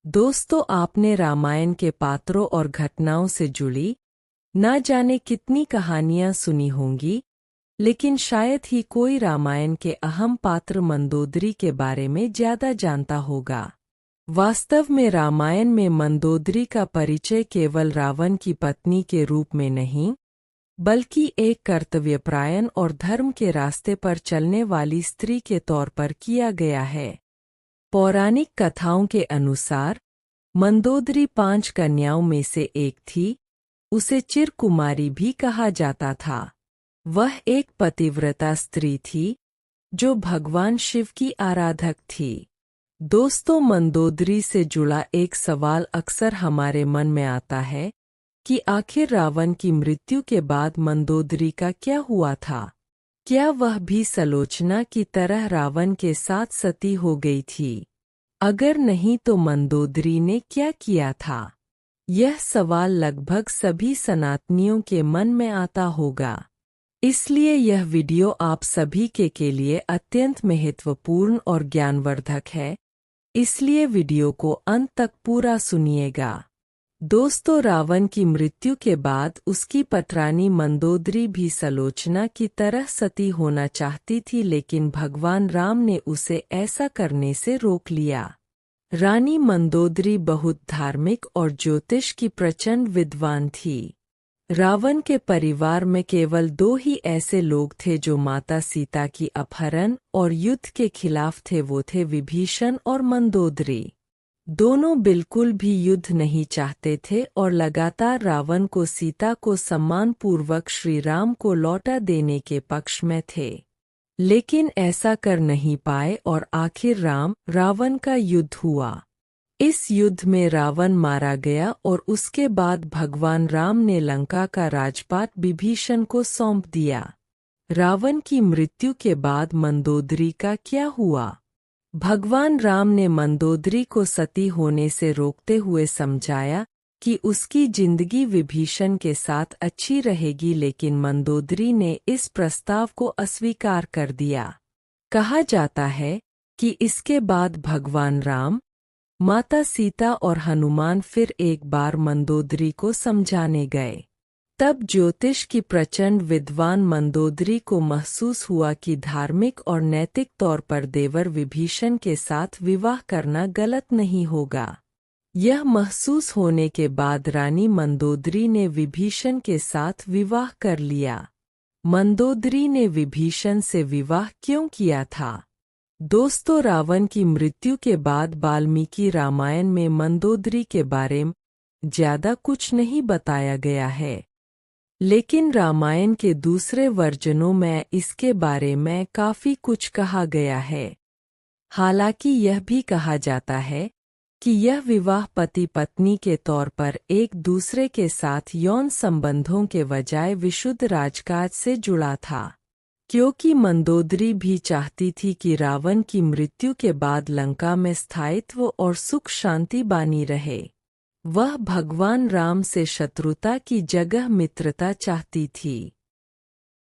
दोस्तों, आपने रामायण के पात्रों और घटनाओं से जुड़ी ना जाने कितनी कहानियां सुनी होंगी, लेकिन शायद ही कोई रामायण के अहम पात्र मंदोदरी के बारे में ज्यादा जानता होगा। वास्तव में रामायण में मंदोदरी का परिचय केवल रावण की पत्नी के रूप में नहीं, बल्कि एक कर्तव्यपरायण और धर्म के रास्ते पर चलने वाली स्त्री के तौर पर किया गया है। पौराणिक कथाओं के अनुसार मंदोदरी 5 कन्याओं में से एक थी। उसे चिरकुमारी भी कहा जाता था। वह एक पतिव्रता स्त्री थी जो भगवान शिव की आराधक थी। दोस्तों, मंदोदरी से जुड़ा एक सवाल अक्सर हमारे मन में आता है कि आखिर रावण की मृत्यु के बाद मंदोदरी का क्या हुआ था। क्या वह भी सलोचना की तरह रावण के साथ सती हो गई थी? अगर नहीं तो मंदोदरी ने क्या किया था? यह सवाल लगभग सभी सनातनियों के मन में आता होगा। इसलिए यह वीडियो आप सभी के लिए अत्यंत महत्वपूर्ण और ज्ञानवर्धक है, इसलिए वीडियो को अंत तक पूरा सुनिएगा। दोस्तों, रावण की मृत्यु के बाद उसकी पटरानी मंदोदरी भी सलोचना की तरह सती होना चाहती थी, लेकिन भगवान राम ने उसे ऐसा करने से रोक लिया। रानी मंदोदरी बहुत धार्मिक और ज्योतिष की प्रचंड विद्वान थी। रावण के परिवार में केवल 2 ही ऐसे लोग थे जो माता सीता की अपहरण और युद्ध के खिलाफ थे, वो थे विभीषण और मंदोदरी। दोनों बिल्कुल भी युद्ध नहीं चाहते थे और लगातार रावण को सीता को सम्मानपूर्वक श्री राम को लौटा देने के पक्ष में थे, लेकिन ऐसा कर नहीं पाए और आखिर रावण का युद्ध हुआ। इस युद्ध में रावण मारा गया और उसके बाद भगवान राम ने लंका का राजपाट विभीषण को सौंप दिया। रावण की मृत्यु के बाद मंदोदरी का क्या हुआ? भगवान राम ने मंदोदरी को सती होने से रोकते हुए समझाया कि उसकी जिंदगी विभीषण के साथ अच्छी रहेगी, लेकिन मंदोदरी ने इस प्रस्ताव को अस्वीकार कर दिया। कहा जाता है कि इसके बाद भगवान राम, माता सीता और हनुमान फिर एक बार मंदोदरी को समझाने गए। तब ज्योतिष की प्रचंड विद्वान मंदोदरी को महसूस हुआ कि धार्मिक और नैतिक तौर पर देवर विभीषण के साथ विवाह करना गलत नहीं होगा। यह महसूस होने के बाद रानी मंदोदरी ने विभीषण के साथ विवाह कर लिया। मंदोदरी ने विभीषण से विवाह क्यों किया था? दोस्तों, रावण की मृत्यु के बाद वाल्मीकि रामायण में मंदोदरी के बारे में ज्यादा कुछ नहीं बताया गया है, लेकिन रामायण के दूसरे वर्जनों में इसके बारे में काफी कुछ कहा गया है। हालांकि यह भी कहा जाता है कि यह विवाह पति पत्नी के तौर पर एक दूसरे के साथ यौन संबंधों के बजाय विशुद्ध राजकाज से जुड़ा था, क्योंकि मंदोदरी भी चाहती थी कि रावण की मृत्यु के बाद लंका में स्थायित्व और सुख शांति बनी रहे। वह भगवान राम से शत्रुता की जगह मित्रता चाहती थी।